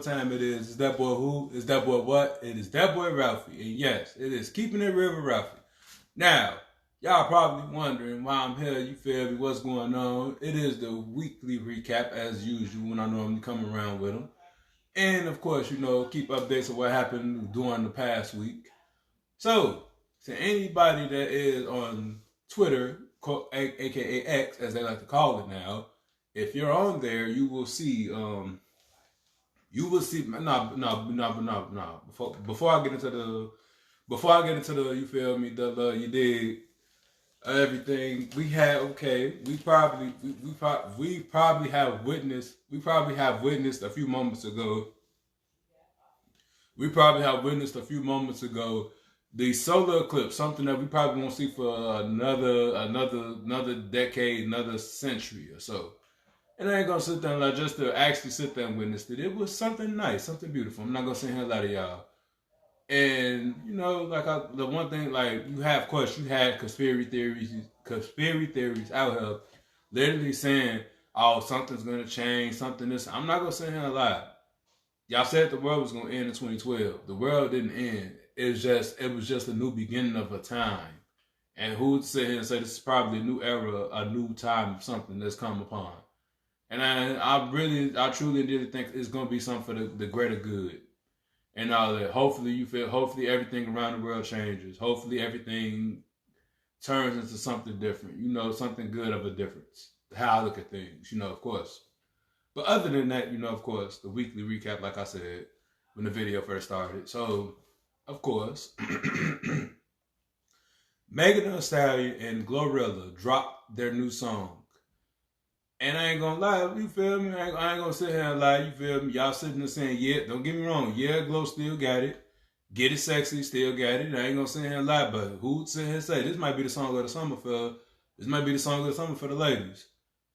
what time it is. It's that boy who? It's that boy what? It is that boy Ralphie. And yes, it is Keeping It Real with Ralphie. Now, y'all probably wondering why I'm here, you feel me, what's going on. It is the weekly recap as usual when I normally come around with them. And of course, keep updates of what happened during the past week. So, to anybody that is on Twitter, aka X, as they like to call it now, if you're on there, you will see. No. Before I get into the, you feel me, you did everything we had. Okay, we probably have witnessed a few moments ago. The solar eclipse, something that we probably won't see for another decade, another century or so. And I ain't gonna sit there and just to actually sit there and witness it. It was something nice, something beautiful. I'm not gonna sit here and lie to y'all. And the one thing, you had conspiracy theories out here, literally saying, "Oh, something's gonna change, something this." I'm not gonna sit here and lie. Y'all said the world was gonna end in 2012. The world didn't end. It was just a new beginning of a time. And who would sit here and say this is probably a new era, a new time, something that's come upon? And I truly think it's gonna be something for the greater good. And all that. Hopefully everything around the world changes. Hopefully everything turns into something different. Something good of a difference. How I look at things, of course. But other than that, of course, the weekly recap, like I said, when the video first started. So, of course, Megan Thee Stallion and Glorilla dropped their new song. And I ain't gonna lie, you feel me? I ain't gonna sit here and lie, you feel me? Y'all sitting there saying, yeah, don't get me wrong, yeah, Glow still got it. Get It Sexy still got it. I ain't gonna sit here and lie, but who'd sit here and say, this might be the song of the summer for the ladies?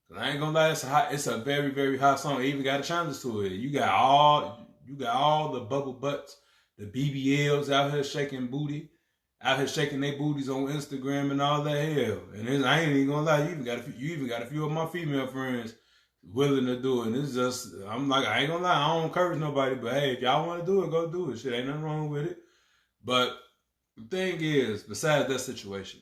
Cause I ain't gonna lie, it's a very, very hot song. It even got a challenge to it. You got all the bubble butts, the BBLs out here shaking booty. Out here shaking their booties on Instagram and all that hell. And I ain't even gonna lie, you even got a few of my female friends willing to do it. And it's just, I'm like, I ain't gonna lie, I don't encourage nobody, but hey, if y'all want to do it, go do it. Shit, ain't nothing wrong with it. But the thing is, besides that situation,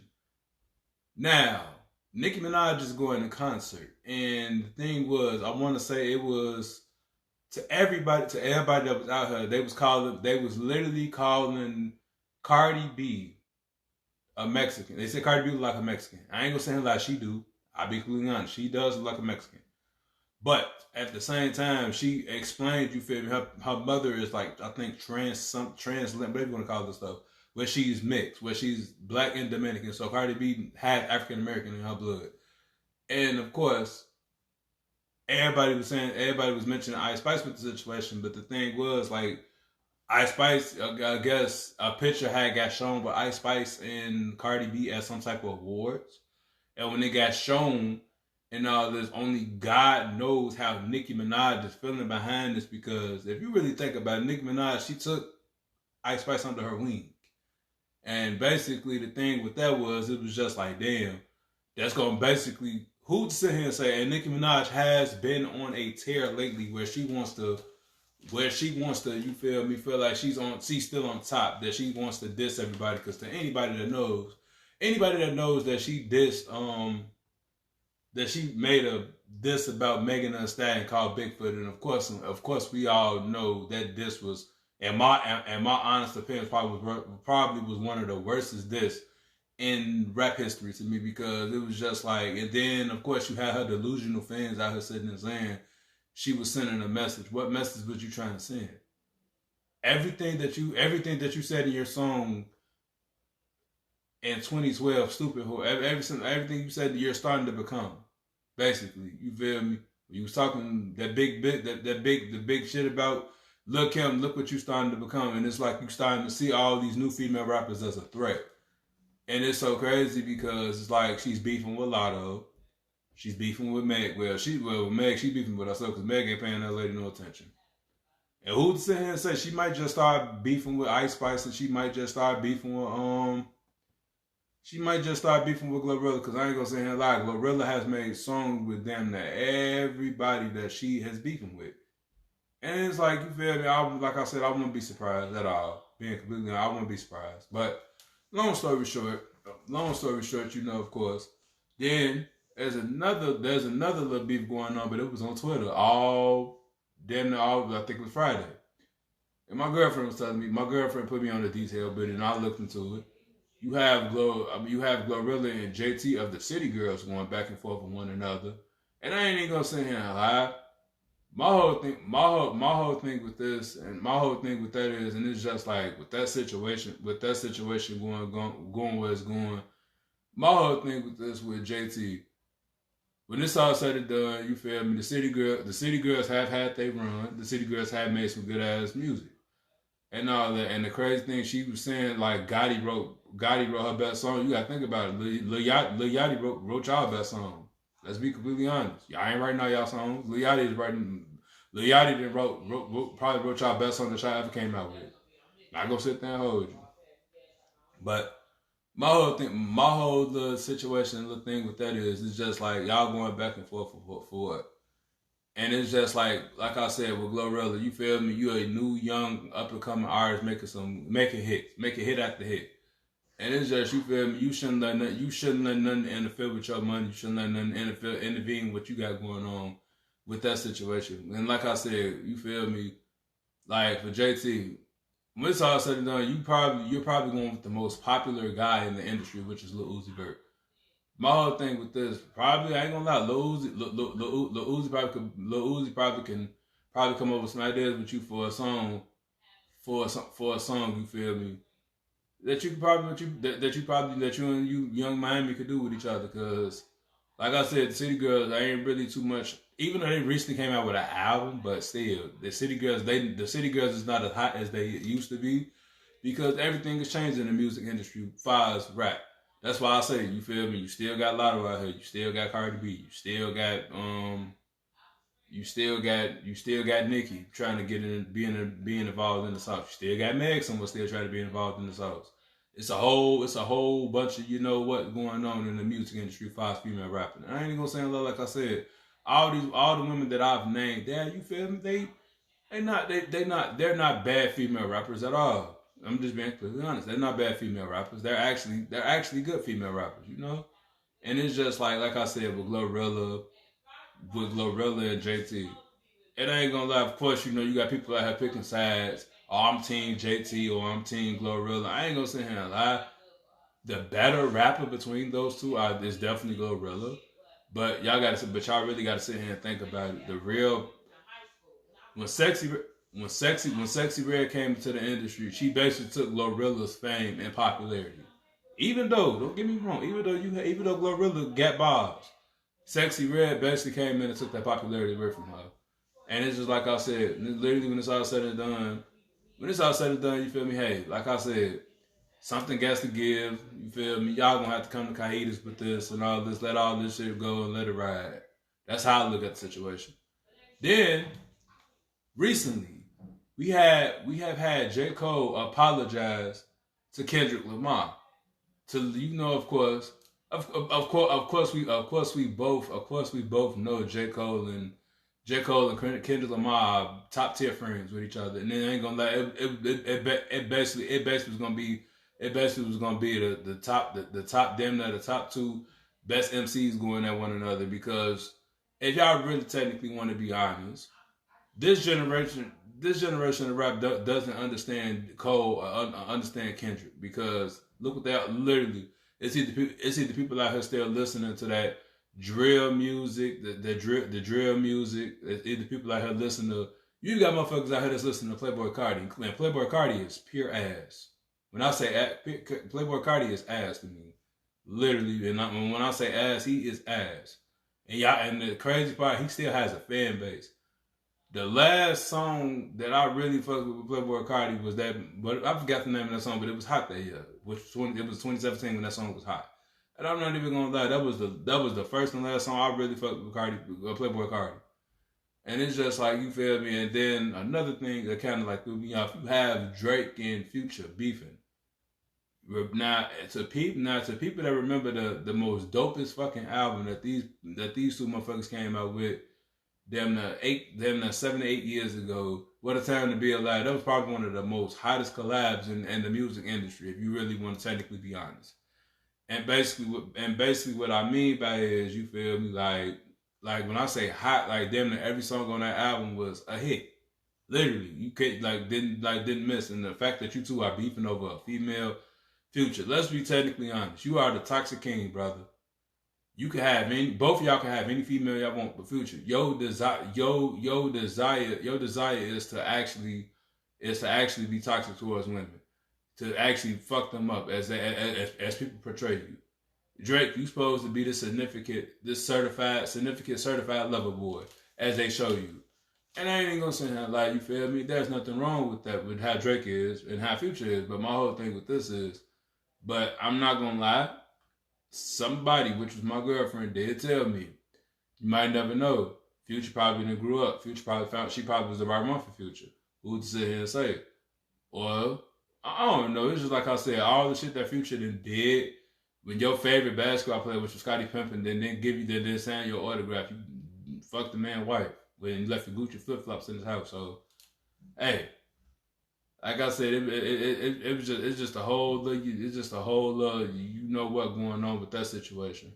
now, Nicki Minaj is going to concert. And the thing was, I want to say it was to everybody that was out here, they was literally calling Cardi B a Mexican. They said Cardi B look like a Mexican. I ain't gonna say like she do. I'll be completely honest. She does look like a Mexican. But at the same time, she explained, you feel me, her mother is I think trans, whatever you want to call this stuff, where she's mixed, where she's black and Dominican. So Cardi B had African American in her blood. And of course, everybody was mentioning Ice Spice with the situation, but the thing was Ice Spice, I guess a picture had got shown with Ice Spice and Cardi B at some type of awards. And when it got shown and all this, only God knows how Nicki Minaj is feeling behind this, because if you really think about it, Nicki Minaj, she took Ice Spice under her wing. And basically the thing with that was, it was just like, damn, that's going to basically, who'd sit here and say, and Nicki Minaj has been on a tear lately where she wants to, you feel me, feel like she's still on top, that she wants to diss everybody. Because to anybody that knows that she dissed, that she made a diss about Megan Thee Stallion called Bigfoot, and of course we all know that diss was, in my honest opinion, probably was one of the worstest diss in rap history to me, because it was just like, and then of course you had her delusional fans out here sitting and saying she was sending a message. What message was you trying to send? Everything that you said in your song in 2012, stupid whore. Everything you said that you're starting to become. Basically, you feel me? You was talking that big shit about, look him, look what you starting to become, and it's like you starting to see all these new female rappers as a threat. And it's so crazy because it's like she's beefing with Lotto. She's beefing with Meg. She's beefing with herself because Meg ain't paying that lady no attention. And who'd sit here and say she might just start beefing with Ice Spice, and she might just start beefing with Glorilla, because I ain't gonna sit here and lie. Glorilla has made songs with damn near everybody that she has beefing with. And it's like, you feel me? Like I said, I wouldn't be surprised at all. Being completely honest, I wouldn't be surprised. But long story short, of course. Then there's another little beef going on, but it was on Twitter all damn near all. I think it was Friday. And my girlfriend was telling me, my girlfriend put me on the detail bit, and I looked into it. You have Glorilla and JT of the City Girls going back and forth with one another. And I ain't even gonna sit here and lie. My whole thing with this, and my whole thing with that is, and it's just like with that situation going where it's going. My whole thing with this with JT, when this all said and done, you feel me? The City Girls have had their run. The City Girls have made some good ass music and all that. And the crazy thing, she was saying like Gotti wrote her best song. You gotta think about it. Lil Yachty wrote y'all best song. Let's be completely honest. Y'all ain't writing all y'all songs. Lil Yachty is writing. Lil Yachty did probably wrote y'all best song that y'all ever came out with. Not gonna sit there and hold you. But my whole little situation, little thing with that is, it's just like y'all going back and forth for what? And it's just like I said with Glorilla, you feel me? You a new, young, up and coming artist making hit after hit. And it's just, you feel me? You shouldn't let nothing interfere with your money. You shouldn't let nothing intervene with what you got going on with that situation. And like I said, you feel me? Like for JT, when it's all said and done, you're probably going with the most popular guy in the industry, which is Lil Uzi Vert. My whole thing with this, probably, I ain't gonna lie, Lil Uzi probably can come up with some ideas with you for a song, you feel me? That you and Young Miami could do with each other, cause like I said, the City Girls, I ain't really too much. Even though they recently came out with an album, but still, the City Girls is not as hot as they used to be, because everything is changing in the music industry as far as rap. That's why I say, you feel me? You still got Lotto out here. You still got Cardi B. You still got Nicki trying to get in, being involved in the sauce. You still got Meg somewhere still trying to be involved in the sauce. It's a whole bunch of what going on in the music industry as far as female rapping. And I ain't even gonna say a lot, like I said, all the women that I've named, there, you feel me? They're not bad female rappers at all. I'm just being completely honest. They're not bad female rappers. They're actually good female rappers, And it's just like I said, with Glorilla and JT. It ain't gonna lie, of course, you got people out here picking sides. Oh, I'm team JT or I'm team Glorilla. I ain't gonna sit here and lie. The better rapper between those two is definitely Glorilla. But y'all really gotta sit here and think about it. The real when Sexy Red came into the industry, she basically took Glorilla's fame and popularity. Even though, don't get me wrong, even though Glorilla got bars, Sexy Red basically came in and took that popularity away from her. And it's just like I said, literally when it's all said and done, you feel me? Hey, like I said, something got to give. You feel me? Y'all gonna have to come to Caitas with this and all this. Let all this shit go and let it ride. That's how I look at the situation. Then recently, we have had J. Cole apologize to Kendrick Lamar. Of course, we both know J. Cole and Kendrick Lamar are top tier friends with each other, and then I ain't gonna lie, it basically was gonna be the top damn near the top two best MCs going at one another, because if y'all really technically want to be honest, this generation of rap doesn't understand Cole or understand Kendrick, because look what they are, literally. It's either people out here still listening to that drill music, the drill music. It's either people out here listening to. You got motherfuckers out here that's listening to Playboy Cardi. Man, Playboy Cardi is pure ass. When I say Playboy Cardi is ass to me, literally. And when I say ass, he is ass. And the crazy part, he still has a fan base. The last song that I really fucked with Playboy Cardi was that, but I forgot the name of that song, but it was hot that year. It was 2017 when that song was hot. And I'm not even gonna lie, that was the first and last song I really fucked with Playboy Cardi. And it's just like, you feel me? And then another thing that kind of like threw me off, you have Drake and Future beefing. Now to people that remember the most dopest fucking album that these two motherfuckers came out with, damn near 7 to 8 years ago. What a time to be alive. That was probably one of the most hottest collabs in the music industry, if you really want to technically be honest. And basically what I mean by it is, you feel me, like when I say hot, like damn near every song on that album was a hit. Literally, you can't didn't miss. And the fact that you two are beefing over a female Future, let's be technically honest. You are the toxic king, brother. You can have both of y'all can have any female y'all want, but Future, your desire is to actually be toxic towards women, to actually fuck them up as people portray you. Drake, you supposed to be the certified lover boy, as they show you. And I ain't gonna say how, like, you feel me? There's nothing wrong with that, with how Drake is and how Future is. But my whole thing with this is, but I'm not gonna lie, somebody, which was my girlfriend, did tell me, you might never know, Future probably didn't grew up. Future probably found she probably was the right one for Future. Who to sit here and say it? Or I don't know. It's just like I said, all the shit that Future did when your favorite basketball player, which was Scottie Pippen, then sign your autograph. You fucked the man's wife when you left the Gucci flip flops in his house. So, hey, like I said, it's just a whole you know what going on with that situation.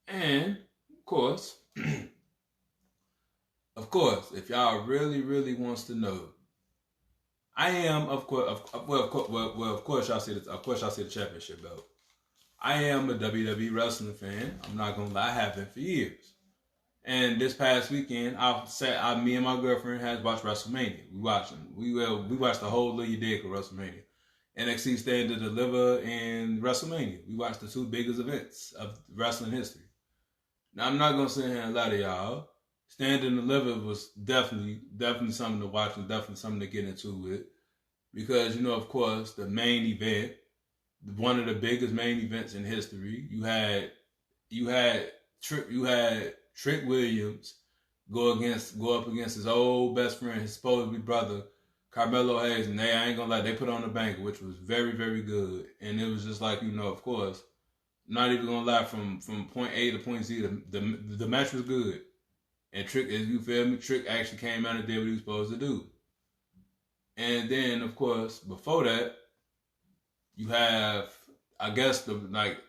And of course, if y'all really wants to know, I am of course y'all see the championship belt. I am a WWE wrestling fan. I'm not gonna lie, I have been for years. And this past weekend, me and my girlfriend has watched WrestleMania. We watched the whole Lil Dig of WrestleMania. NXT Stand to Deliver and WrestleMania. We watched the two biggest events of wrestling history. Now, I'm not going to sit here and lie to y'all. Stand and Deliver was definitely something to watch and definitely something to get into with. Because, of course, the main event, one of the biggest main events in history, you had Trick Williams go up against his old best friend, his supposed to be brother, Carmelo Hayes, and I ain't gonna lie, they put on a banquet, which was very, very good. And it was just like, of course, not even gonna lie, from point A to point Z, the match was good. And Trick, as you feel me, Trick actually came out and did what he was supposed to do. And then, of course, before that, you have, I guess,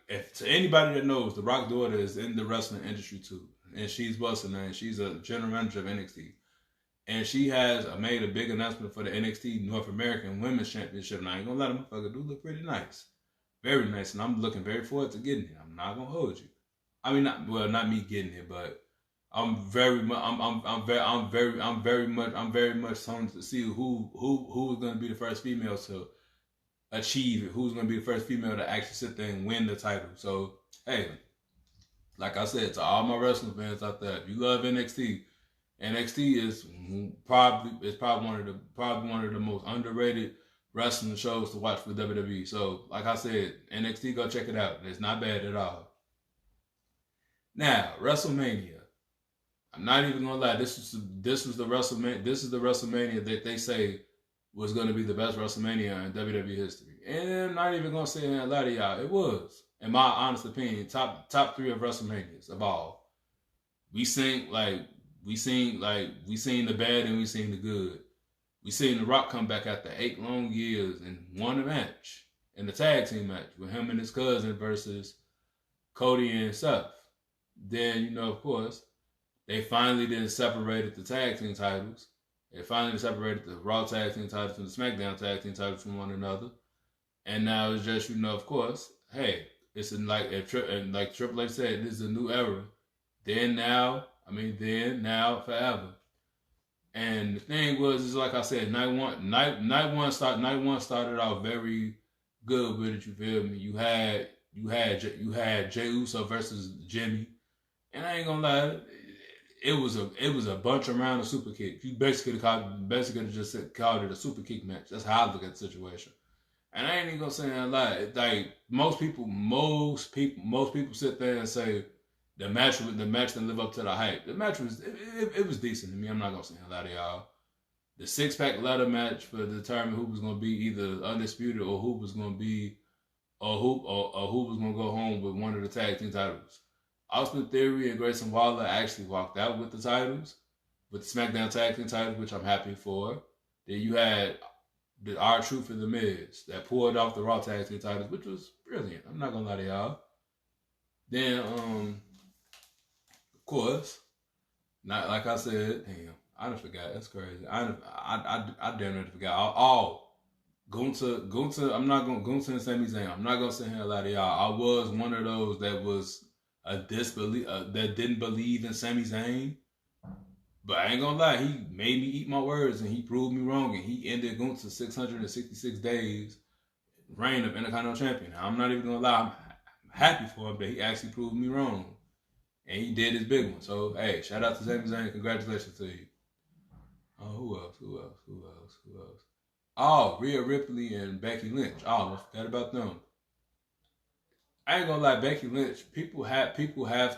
if to anybody that knows, The Rock daughter is in the wrestling industry too. And she's busting, and she's a general manager of NXT. And she has made a big announcement for the NXT North American Women's Championship. And I ain't gonna let them motherfucker do look pretty nice. Very nice. And I'm looking very forward to getting it. I'm not gonna hold you. I mean, not me getting it, but I'm very much hungry to see who is gonna be the first female to achieve it. Who's gonna be the first female to actually sit there and win the title. So, hey, like I said, to all my wrestling fans out there, if you love NXT is probably one of the most underrated wrestling shows to watch for WWE. So, like I said, NXT, go check it out. It's not bad at all. Now, WrestleMania. I'm not even gonna lie. This is the WrestleMania that they say was gonna be the best WrestleMania in WWE history. And I'm not even gonna say and lie to y'all. It was, in my honest opinion, top 3 of WrestleManias of all. We seen the bad and we seen the good. We seen The Rock come back after 8 long years and won a match in the tag team match with him and his cousin versus Cody and Seth. Then, of course, they finally then separated the tag team titles. They finally separated the Raw tag team titles and the SmackDown tag team titles from one another. And now it's just, of course, hey, it's like Triple H said, this is a new era. Then, now, forever. And the thing was, is like I said, night one started out very good with it. You feel me? You had Jey Uso versus Jimmy, and I ain't gonna lie, it was a bunch of round of super kicks. You basically just called it a super kick match. That's how I look at the situation. And I ain't even gonna say that lie. Like most people sit there and say the match didn't live up to the hype. The match was decent to me. I'm not gonna say a lot of y'all. The 6-pack ladder match for determine who was gonna be either undisputed or who was gonna go home with one of the tag team titles. Austin Theory and Grayson Waller actually walked out with the titles, with the SmackDown Tag Team titles, which I'm happy for. Then you had the R-Truth and The Miz that pulled off the Raw Tag Team titles, which was brilliant. I'm not gonna lie to y'all. Then, of course, not like I said, damn, I done forgot. That's crazy. I damn near forgot. Gunter, I'm not gonna Gunter and Sami Zayn. I'm not gonna sit here and lie to y'all. I was one of those that was a disbelief that didn't believe in Sami Zayn. But I ain't gonna lie, he made me eat my words and he proved me wrong and he ended Gunther's 666 days reign of Intercontinental Champion. I'm not even gonna lie, I'm happy for him that he actually proved me wrong. And he did his big one. So hey, shout out to Sami Zayn, congratulations to you. Oh, who else? Oh, Rhea Ripley and Becky Lynch. Oh, I forgot about them. I ain't gonna lie, Becky Lynch. People have to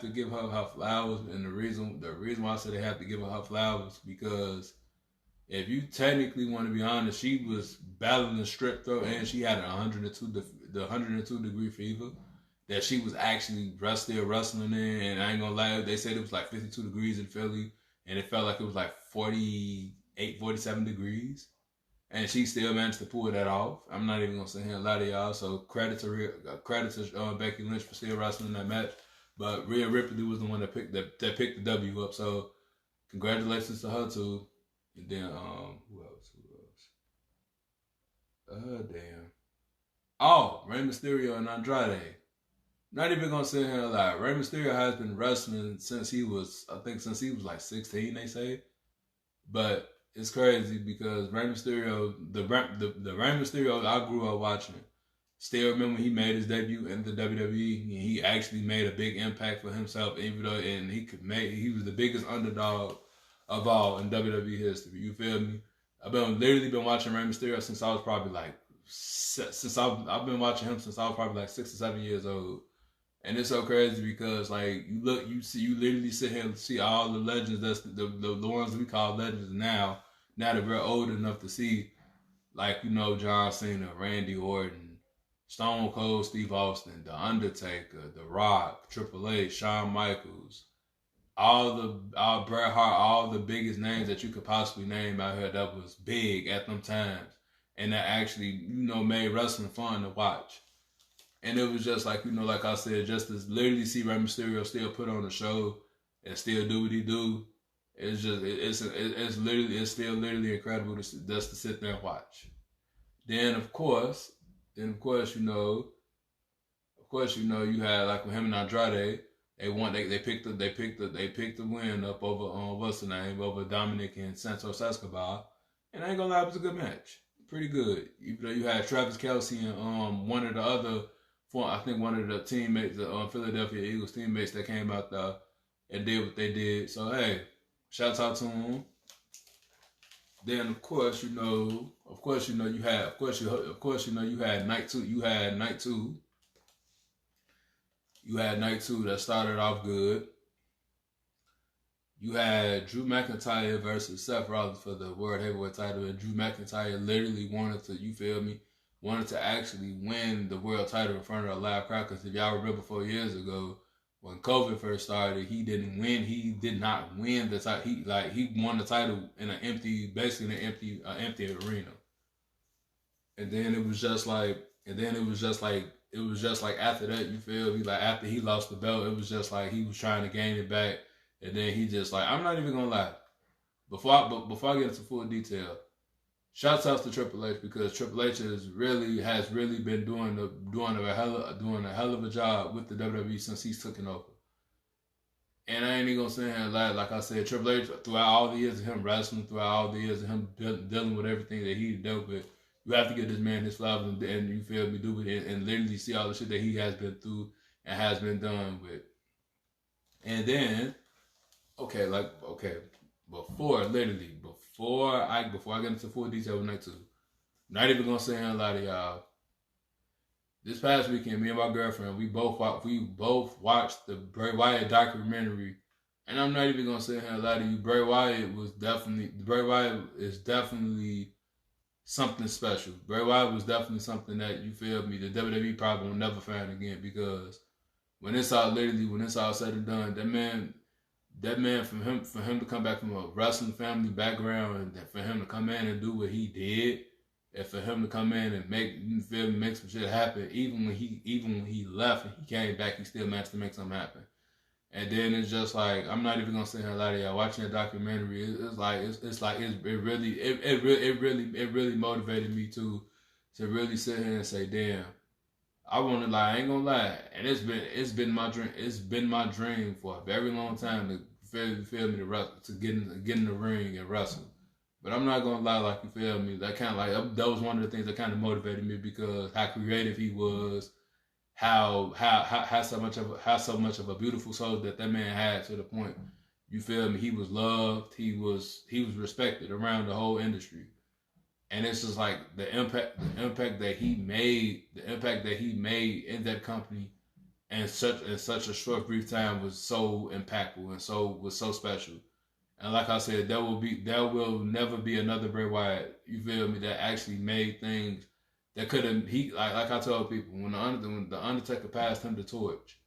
give her flowers, and the reason why I say they have to give her flowers because if you technically want to be honest, she was battling the strep throat, and she had 102 degree fever that she was actually still wrestling in. And I ain't gonna lie, they said it was like 52 degrees in Philly, and it felt like it was like 48, 47 degrees. And she still managed to pull that off. I'm not even gonna sit here and lie to y'all. So credit to Becky Lynch for still wrestling that match. But Rhea Ripley was the one that picked the W up. So congratulations to her too. And then who else? Damn. Oh, Rey Mysterio and Andrade. Not even gonna sit here and lie. Rey Mysterio has been wrestling since he was like 16. They say, but it's crazy because Rey Mysterio, the Rey Mysterio I grew up watching, still remember he made his debut in the WWE and he actually made a big impact for himself, even though he was the biggest underdog of all in WWE history. You feel me? I've been watching Rey Mysterio since I was probably like I've been watching him since I was probably like 6 or 7 years old. And it's so crazy because like you literally sit here and see all the legends that's the ones we call legends now that we're old enough to see, like John Cena, Randy Orton, Stone Cold Steve Austin, The Undertaker, The Rock, Triple H, Shawn Michaels, Bret Hart, all the biggest names that you could possibly name out here that was big at them times and that actually made wrestling fun to watch. And it was just like, like I said, just to literally see Rey Mysterio still put on a show and still do what he do. It's just, it's still literally incredible just to sit there and watch. Then of course, you had like with him and Andrade, they picked the win up over over Dominic and Santos Escobar. And I ain't gonna lie, it was a good match. Pretty good. Even though you had Travis Kelce and one of the teammates, the Philadelphia Eagles teammates that came out there and did what they did. So hey, shouts out to them. Then of course you had night two. You had night two that started off good. You had Drew McIntyre versus Seth Rollins for the World Heavyweight title, and Drew McIntyre literally wanted to actually win the world title in front of a live crowd. Because if y'all remember 4 years ago, when COVID first started, he didn't win. He did not win the title. He won the title in an empty arena. And then it was just like after that, you feel me? Like after he lost the belt, it was just like he was trying to gain it back. And then he just like, I'm not even gonna lie. Before I get into full detail, shouts out to Triple H because Triple H has really been doing a hell of a job with the WWE since he's taken over. And I ain't even gonna say him like I said, Triple H throughout all the years of him wrestling, throughout all the years of him dealing with everything that he dealt with, you have to give this man his flowers and you feel me, do it and literally see all the shit that he has been through and has been done with. And then before I get into full detail with night two, not even gonna say a lot of y'all. This past weekend, me and my girlfriend, we both watched the Bray Wyatt documentary, and I'm not even gonna say a lot of you. Bray Wyatt is definitely something special. Bray Wyatt was definitely something that, you feel me, the WWE probably will never find again because when it's all said and done, that man for him to come back from a wrestling family background and for him to come in and do what he did, and for him to come in and make some shit happen, even when he left and he came back, he still managed to make something happen. And then it's just like, I'm not even gonna sit here and lie to y'all. Watching that documentary, it really motivated me to really sit here and say, damn, I want to lie. I ain't gonna lie, and it's been my dream. It's been my dream for a very long time to feel me to get in the ring and wrestle. But I'm not gonna lie, like, you feel me. That kind of like that was one of the things that kind of motivated me, because how creative he was, how so much of a beautiful soul that man had, to the point, you feel me, he was loved, he was respected around the whole industry. And it's just like the impact that he made in that company in such a short brief time was so impactful and was so special. And like I said, there will never be another Bray Wyatt, you feel me, that actually made things that couldn't. He like I told people, when the Undertaker passed him the torch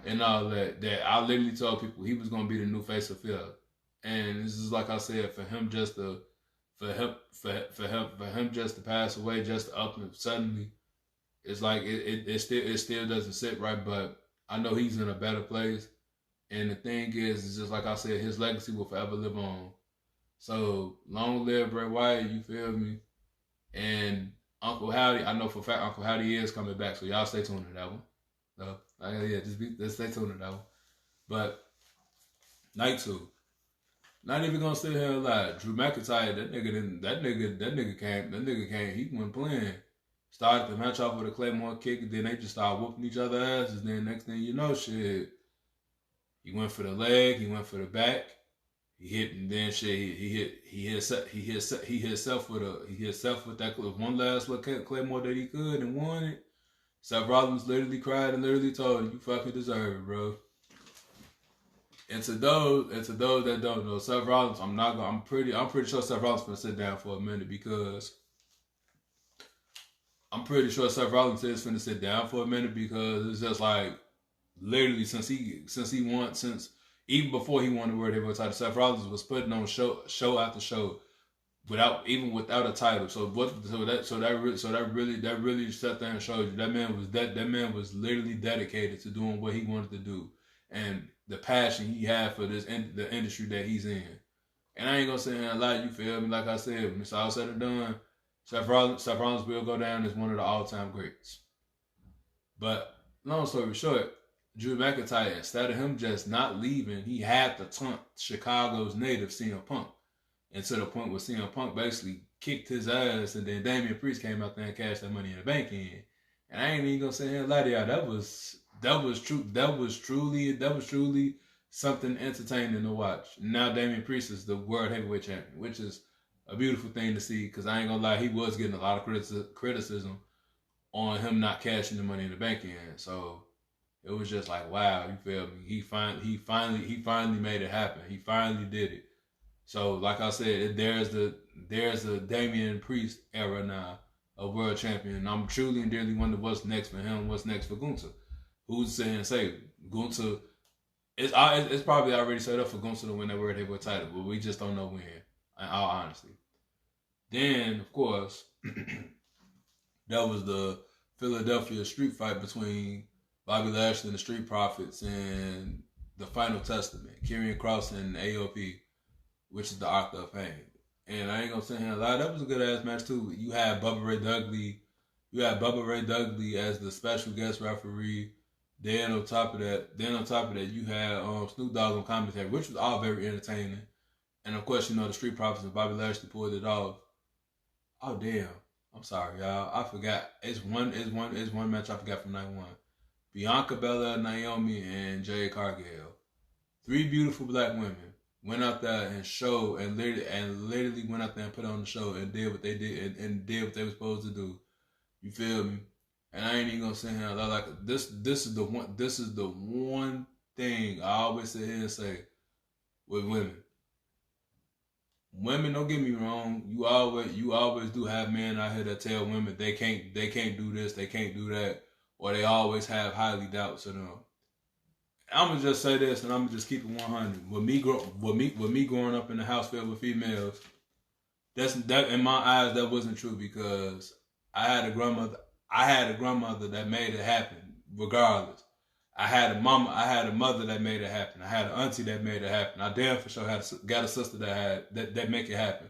and all that I literally told people he was gonna be the new face of Phil. And this is, like I said, for him just to pass away just up and suddenly, it's like it still doesn't sit right. But I know he's in a better place. And the thing is, it's just like I said, his legacy will forever live on. So long live Bray Wyatt, you feel me? And Uncle Howdy, I know for a fact Uncle Howdy is coming back, so y'all stay tuned to that one. So yeah, just stay tuned to that one. But night 2, not even gonna sit here and lie. Drew McIntyre, that nigga came. He wasn't playing. Started the match off with a Claymore kick, and then they just started whooping each other's asses. Then next thing you know, shit, he went for the leg, he went for the back. He hit, and then shit, he hit Seth with that one last little Claymore that he could and won it. Seth Rollins literally cried and literally told him, "You fucking deserve it, bro." And to those that don't know, Seth Rollins, I'm pretty sure Seth Rollins gonna sit down for a minute, because I'm pretty sure Seth Rollins is finna sit down for a minute, because it's just like, literally since even before he won the World Heavyweight title, Seth Rollins was putting on show after show without a title. So that really sat there and showed you that man was literally dedicated to doing what he wanted to do, and the passion he had for the industry that he's in. And I ain't gonna say a lot, you feel me? Like I said, when it's all said and done, Seth Rollins will go down as one of the all-time greats. But long story short, Drew McIntyre, instead of him just not leaving, he had to taunt Chicago's native CM Punk. And to the point where CM Punk basically kicked his ass, and then Damian Priest came out there and cashed that Money in the Bank in. And I ain't even gonna sit here and lie to y'all. That was truly something entertaining to watch. Now Damian Priest is the World Heavyweight Champion, which is a beautiful thing to see, because I ain't gonna lie, he was getting a lot of criticism on him not cashing the Money in the Bank in. So it was just like, wow, you feel me? He finally made it happen. He finally did it. So like I said, there's a Damian Priest era now, a world champion. And I'm truly and dearly wondering what's next for him, what's next for Gunther. Who's saying, say, Gunther, it's probably already set up for Gunther to win that World Heavyweight title, but we just don't know when, in all honesty. Then, of course, that was the Philadelphia street fight between Bobby Lashley and the Street Profits and the Final Testament, Karrion Kross and AOP, which is the Author of Pain. And I ain't gonna sit here and lie, that was a good ass match too. You had Bubba Ray Dudley as the special guest referee. Then on top of that, you had Snoop Dogg on commentary, which was all very entertaining. And of course, the Street Profits and Bobby Lashley pulled it off. Oh damn. I'm sorry, y'all. I forgot. It's one match I forgot from night 1. Bianca Belair, Naomi, and Jade Cargill. 3 beautiful black women went out there and showed and literally went out there and put on the show and did what they did and did what they were supposed to do. You feel me? And I ain't even gonna sit here and lie, like this is the one thing I always sit here and say with women. Women, don't get me wrong, you always do have men out here that tell women they can't do this, they can't do that, or they always have highly doubts of them. I'm gonna just say this, and I'm gonna just keep it 100. With me growing up in a house filled with females, that in my eyes that wasn't true because I had a grandmother. I had a grandmother that made it happen regardless. I had a mama. I had a mother that made it happen. I had an auntie that made it happen. I damn for sure got a sister that make it happen.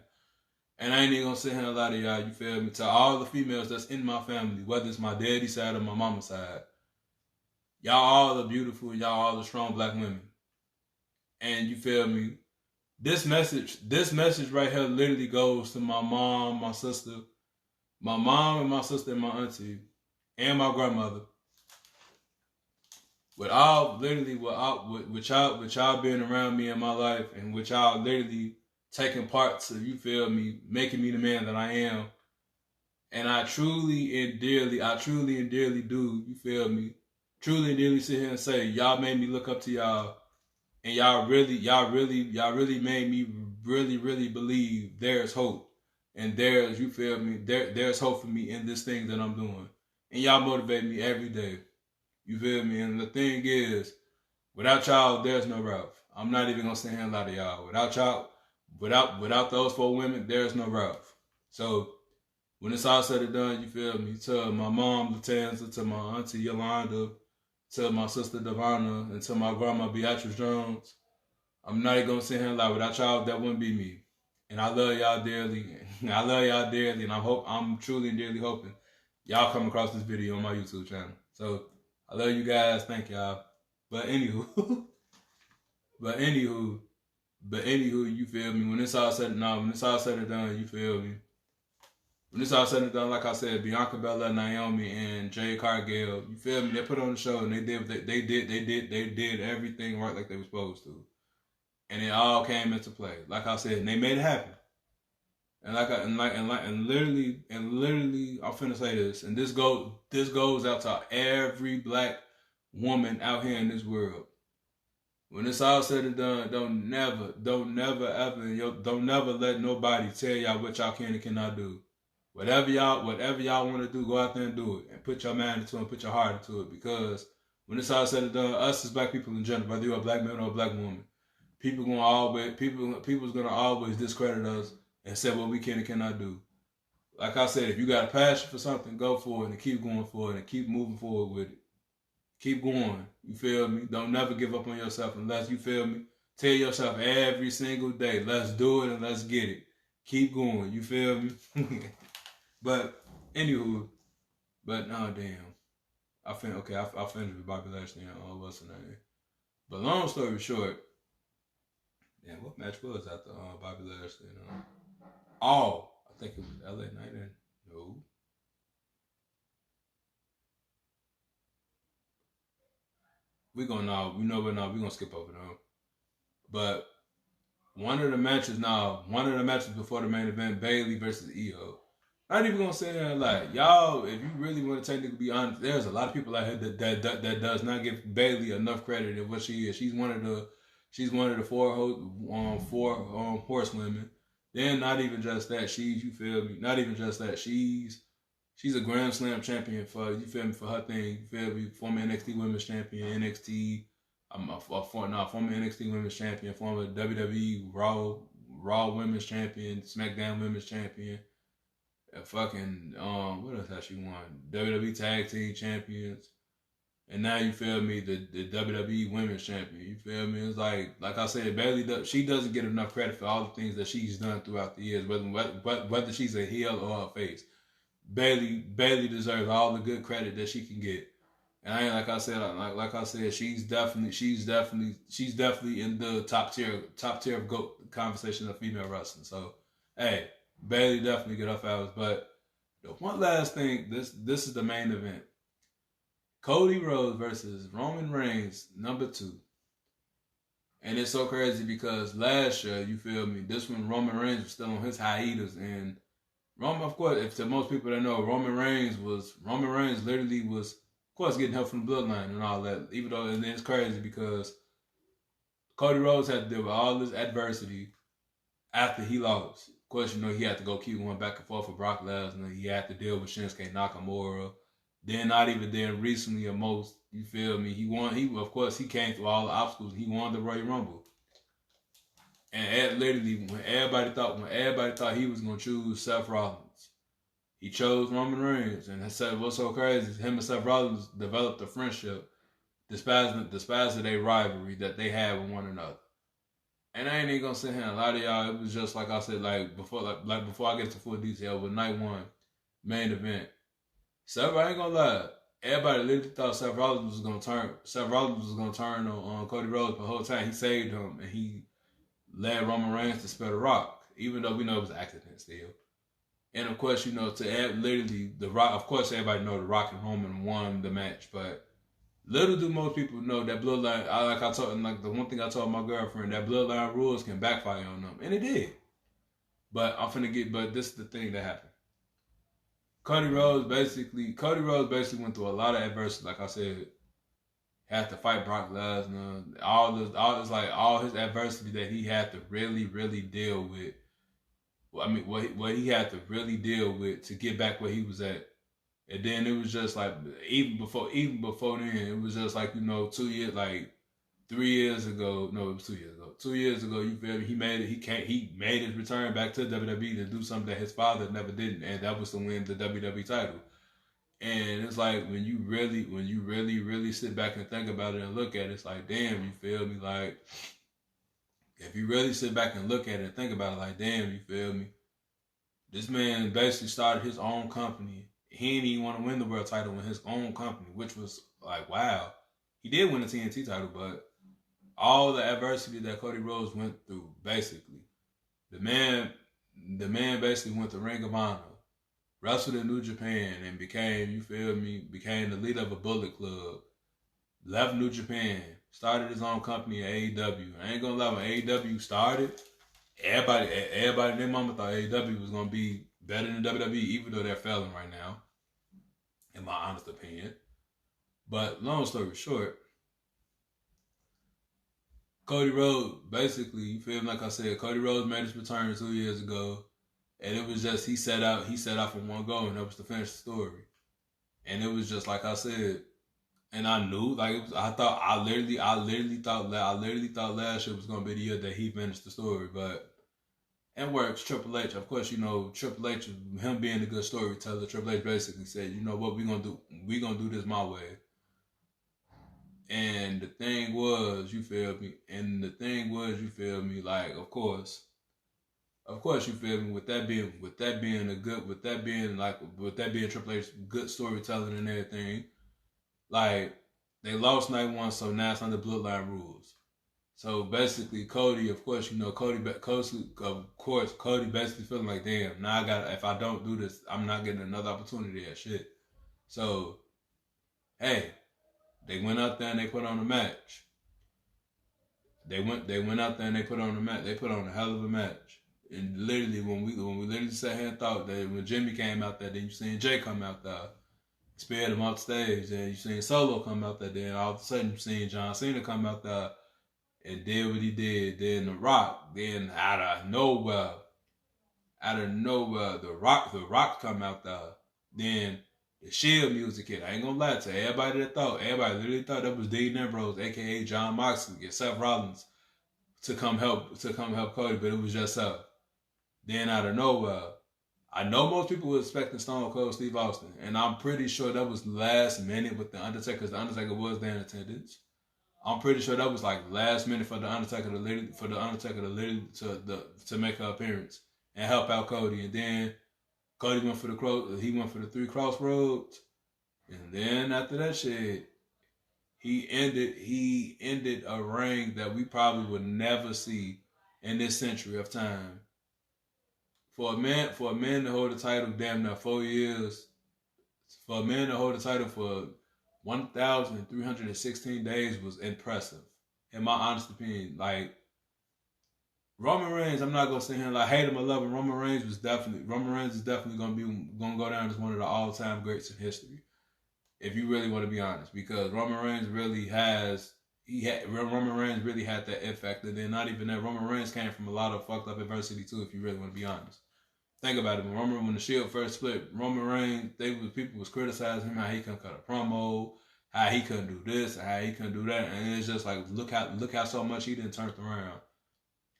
And I ain't even gonna sit here and lie to y'all. You feel me? To all the females that's in my family, whether it's my daddy's side or my mama's side, y'all all are beautiful. Y'all all are strong black women. And you feel me? This message right here literally goes to my mom, my sister, my mom and my sister and my auntie, and my grandmother. With all literally with y'all being around me in my life and with y'all literally taking parts of, you feel me, making me the man that I am. And I truly and dearly do, you feel me, truly and dearly sit here and say, y'all made me look up to y'all, and y'all really made me really believe there's hope. And there's, you feel me, there's hope for me in this thing that I'm doing. And y'all motivate me every day. You feel me? And the thing is, without y'all, there's no Ralph. I'm not even gonna sit here and lie to y'all. Without y'all, without those 4 women, there's no Ralph. So when it's all said and done, you feel me? To my mom, Latanza, to my auntie Yolanda, to my sister Devonna, and to my grandma Beatrice Jones, I'm not even gonna sit here and lie. Without y'all, that wouldn't be me. And I love y'all dearly. I love y'all dearly, and I'm truly and dearly hoping y'all come across this video on my YouTube channel. So I love you guys. Thank y'all. But anywho, but anywho, you feel me? When it's all said and done, you feel me? When it's all said and done, like I said, Bianca Bella, Naomi, and Jay Cargill, you feel me? They put on the show and they did everything right like they were supposed to, and it all came into play. Like I said, and they made it happen. And literally, I'm finna say this, and this goes out to every black woman out here in this world. When it's all said and done, don't never let nobody tell y'all what y'all can and cannot do. Whatever y'all want to do, go out there and do it, and put your mind into it, put your heart into it. Because when it's all said and done, us as black people in general, whether you're a black man or a black woman, people's gonna always discredit us and say what we can and cannot do. Like I said, if you got a passion for something, go for it and keep going for it and keep moving forward with it. Keep going. You feel me? Don't never give up on yourself unless, you feel me, tell yourself every single day, let's do it and let's get it. Keep going. You feel me? But anywho, but no, damn. I finished with Bobby Lashley and what's her name. But long story short, damn, what match was after Bobby Lashley? I think it was LA Knight and no. We're gonna skip over them. But one of the matches before the main event, Bayley versus Io. Not even gonna say that, like, y'all, if you really want to technically be honest, there's a lot of people out here that does not give Bayley enough credit of what she is. She's one of the four horsewomen. Then not even just that, you feel me? Not even just that, she's a Grand Slam champion for, you feel me, for her thing. You feel me? Former NXT Women's Champion, former NXT Women's Champion, former WWE Raw Women's Champion, SmackDown Women's Champion. Fucking what else has she won? WWE Tag Team Champions, and now, you feel me, the WWE Women's Champion. You feel me? It's like I said, Bayley she doesn't get enough credit for all the things that she's done throughout the years, whether she's a heel or a face. Bayley deserves all the good credit that she can get. And I ain't, like I said, she's definitely in the top tier of GOAT conversation of female wrestling. So, hey, Bayley definitely get her flowers. But the one last thing, this is the main event. Cody Rhodes versus Roman Reigns, number 2. And it's so crazy because last year, you feel me, this one Roman Reigns was still on his hiatus, and Roman, of course, if to most people that know, Roman Reigns literally was, of course, getting help from the bloodline and all that. Even though, and it's crazy because Cody Rhodes had to deal with all this adversity after he lost. Of course, you know, he had to go keep going back and forth with Brock Lesnar. He had to deal with Shinsuke Nakamura. Then, not even then, recently, You feel me? He won. He of course he came through all the obstacles. He won the Royal Rumble. And literally, when everybody thought he was gonna choose Seth Rollins, he chose Roman Reigns. And I said, what's so crazy is him and Seth Rollins developed a friendship, despite their rivalry that they had with one another. And I ain't even gonna sit here and lie to y'all. It was just like I said, before I get to full detail, with night one main event. Seth, I ain't gonna lie. Everybody literally thought Seth Rollins was gonna turn on Cody Rhodes, but the whole time he saved him and he led Roman Reigns to spare the Rock, even though we know it was an accident still. And of course, to add literally the Rock. Of course, everybody know the Rock and Roman won the match, but little do most people know that bloodline. The one thing I told my girlfriend, that bloodline rules can backfire on them, and it did. But this is the thing that happened. Cody Rhodes basically went through a lot of adversity. Like I said, had to fight Brock Lesnar. All his adversity that he had to really, really deal with. I mean, what he had to really deal with to get back where he was at. And then it was just like even before then, it was just like 2 years, like 3 years ago. No, it was 2 years ago. 2 years ago, you feel me? He made it. He made his return back to WWE to do something that his father never did, and that was to win the WWE title. And it's like when you really sit back and think about it and look at it, it's like, damn, you feel me? Like, if you really sit back and look at it and think about it, like, damn, you feel me? This man basically started his own company. He didn't even want to win the world title in his own company, which was like, wow. He did win the TNT title, but all the adversity that Cody Rhodes went through, basically, the man basically went to Ring of Honor, wrestled in New Japan, and became the leader of a Bullet Club, left New Japan, started his own company at AEW. I ain't gonna lie, when AEW started, everybody and their mama thought AEW was gonna be better than WWE, even though they're failing right now, in my honest opinion. But long story short, Cody Rhodes, basically, you feel me? Like I said, Cody Rhodes made his return 2 years ago, and it was just he set out for one goal, and that was to finish the story. And it was just like I said, and I knew, I literally thought last year was gonna be the year that he finished the story, but it works. Triple H, of course, Triple H, him being a good storyteller, Triple H basically said, you know what, we're gonna do this my way. And the thing was, you feel me? Like, of course, you feel me? With that being Triple H good storytelling and everything, like, they lost night one, so now it's under bloodline rules. So basically, Cody, of course, Cody basically feeling like, damn, now if I don't do this, I'm not getting another opportunity at shit. So, hey, they went out there and they put on a match. They went out there and they put on a match. They put on a hell of a match. And literally, when we literally sat here and thought that when Jimmy came out there, then you seen Jay come out there, speared him off stage, and you seen Solo come out there, then all of a sudden you seen John Cena come out there and did what he did. Then The Rock, then out of nowhere, The Rock come out there. Then the Shield music hit. I ain't gonna lie to everybody literally thought that was Dean Ambrose, aka John Moxley, and Seth Rollins to come help Cody, but it was just Seth. Then out of nowhere, I know most people were expecting Stone Cold Steve Austin, and I'm pretty sure that was last minute with the Undertaker, because the Undertaker was there in attendance. I'm pretty sure that was like last minute for the Undertaker to make an appearance and help out Cody. And then Cody went for the 3 crossroads, and then after that shit, he ended a reign that we probably would never see in this century of time. For a man to hold the title damn near 4 years, for a man to hold the title for 1,316 days was impressive, in my honest opinion. Like, Roman Reigns, I'm not gonna sit here and like hate him or love him. Roman Reigns is definitely gonna go down as one of the all-time greats in history, if you really want to be honest, because Roman Reigns really had that it factor. Then not even that, Roman Reigns came from a lot of fucked up adversity too, if you really want to be honest. Think about it. When the Shield first split, Roman Reigns, people was criticizing him how he couldn't cut a promo, how he couldn't do this, how he couldn't do that, and it's just like look how so much he didn't turn it around.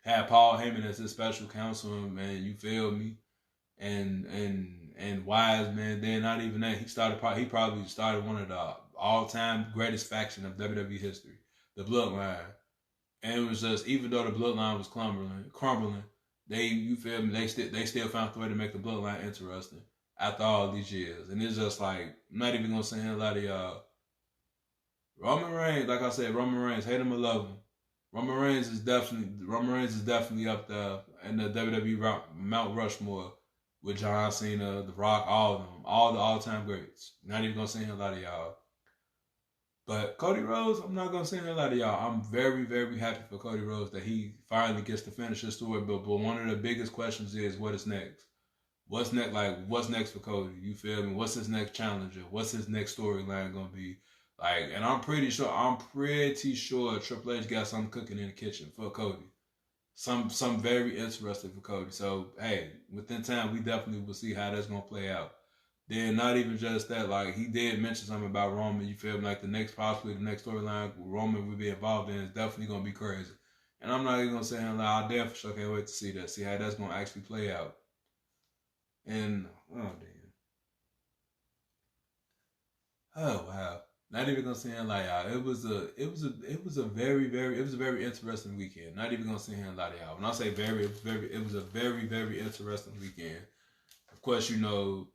Had Paul Heyman as his special counsel, man, you feel me? And Wise, man, then not even that. He probably started one of the all-time greatest faction of WWE history, the Bloodline. And it was just, even though the Bloodline was crumbling, you feel me? They still found a way to make the Bloodline interesting after all these years. And it's just like, I'm not even gonna say a lot of y'all. Roman Reigns, like I said, Roman Reigns, hate him or love him. Roman Reigns is definitely up there in the WWE Mount Rushmore with John Cena, The Rock, all of them, all the all-time greats. Not even gonna say a lot of y'all. But Cody Rhodes, I'm not gonna say a lot of y'all. I'm very, very happy for Cody Rhodes that he finally gets to finish his story. But one of the biggest questions is, what is next? What's next? Like, what's next for Cody? You feel me? What's his next challenger? What's his next storyline gonna be? Like, and I'm pretty sure Triple H got something cooking in the kitchen for Cody. Some very interesting for Cody. So hey, within time we definitely will see how that's gonna play out. Then not even just that, like he did mention something about Roman. You feel me? Like the next storyline Roman will be involved in is definitely gonna be crazy. And I'm not even gonna say him like I damn for sure can't wait to see that. See how that's gonna actually play out. And oh damn. Oh wow. Not even gonna say him like y'all. It was a very interesting weekend. Not even gonna say him like y'all. When I say it was a very, very interesting weekend. Of course, you know,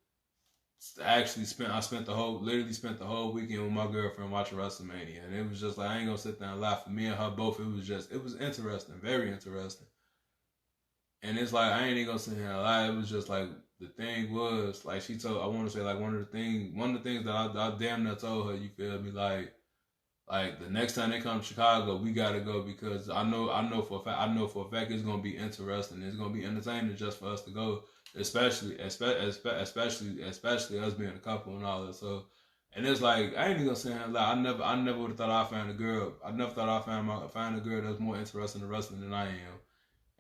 I spent the whole weekend with my girlfriend watching WrestleMania, and it was just like I ain't gonna sit there and lie. For me and her both, it was interesting, very interesting. And it's like I ain't even gonna sit here and lie. It was just like the thing was like she told. I want to say like one of the things that I damn near told her. You feel me? Like the next time they come to Chicago, we gotta go because I know for a fact it's gonna be interesting. It's gonna be entertaining just for us to go, especially us being a couple and all that. So, and it's like I ain't even gonna say like I never would have thought I found a girl. I never thought I find a girl that's more interested in wrestling than I am.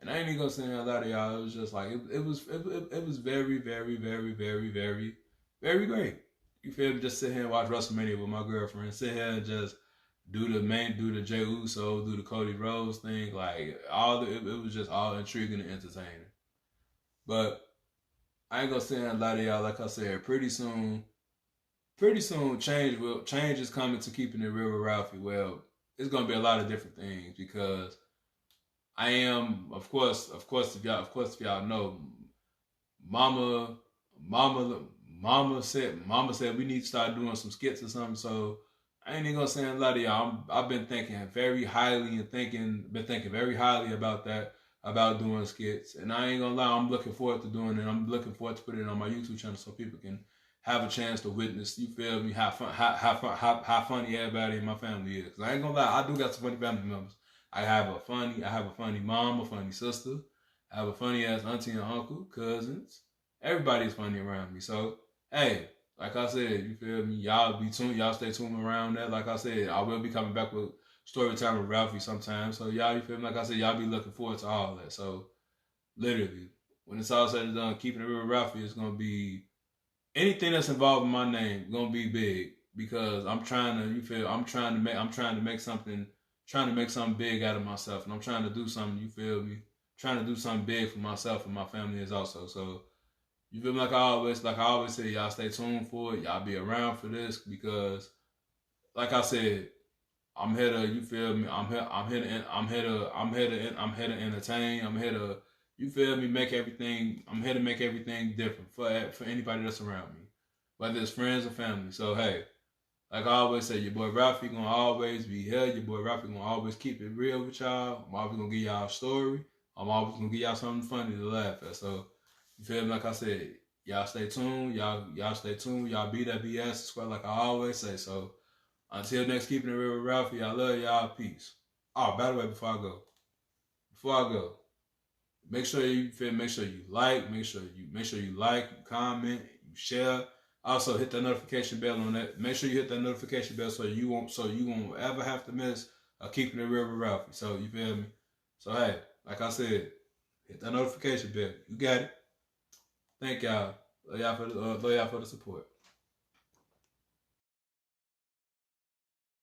And I ain't even gonna say a lot of y'all. It was just like it was very, very, very, very, very, very great. You feel me? Just sit here and watch WrestleMania with my girlfriend. Sit here and just do the Jey Uso, do the Cody Rhodes thing. Like it was just all intriguing and entertaining. But I ain't gonna say a lot of y'all. Like I said, pretty soon, change is coming to keeping it real with Ralphie. Well, it's gonna be a lot of different things because I am, of course, if y'all know, Mama said we need to start doing some skits or something. So I ain't even gonna say a lot of y'all. I've been thinking very highly about that, about doing skits. And I ain't gonna lie, I'm looking forward to doing it. I'm looking forward to putting it on my YouTube channel so people can have a chance to witness. You feel me? How funny everybody in my family is. Cause I ain't gonna lie, I do got some funny family members. I have a funny mom, a funny sister. I have a funny ass auntie and uncle, cousins. Everybody's funny around me. So, hey, like I said, you feel me? Y'all stay tuned around that. Like I said, I will be coming back with story time with Ralphie sometime. So y'all, you feel me? Like I said, y'all be looking forward to all that. So, literally, when it's all said and done, keeping it real with Ralphie is gonna be anything that's involved in my name gonna be big because I'm trying to make something big out of myself, and I'm trying to do something. You feel me? Trying to do something big for myself and my family is also. So you feel me? Like I always say, y'all stay tuned for it. Y'all be around for this because, like I said, I'm here to. You feel me? I'm here to entertain. I'm here to. You feel me? Make everything. I'm here to make everything different for anybody that's around me, whether it's friends or family. So hey. Like I always say, your boy Ralphie gonna always be here. Your boy Ralphie gonna always keep it real with y'all. I'm always gonna give y'all a story. I'm always gonna give y'all something funny to laugh at. So you feel me? Like I said, y'all stay tuned. Y'all stay tuned. Y'all be that BS square like I always say. So until next, keeping it real with Ralphie. I love y'all. Peace. Oh, by the way, before I go, make sure you like, make sure you like, you comment, you share. Also, hit that notification bell on that. Make sure you hit that notification bell so you won't ever have to miss keeping it real with Ralphie. So you feel me? So hey, like I said, hit that notification bell. You got it. Thank y'all. Love y'all for the support.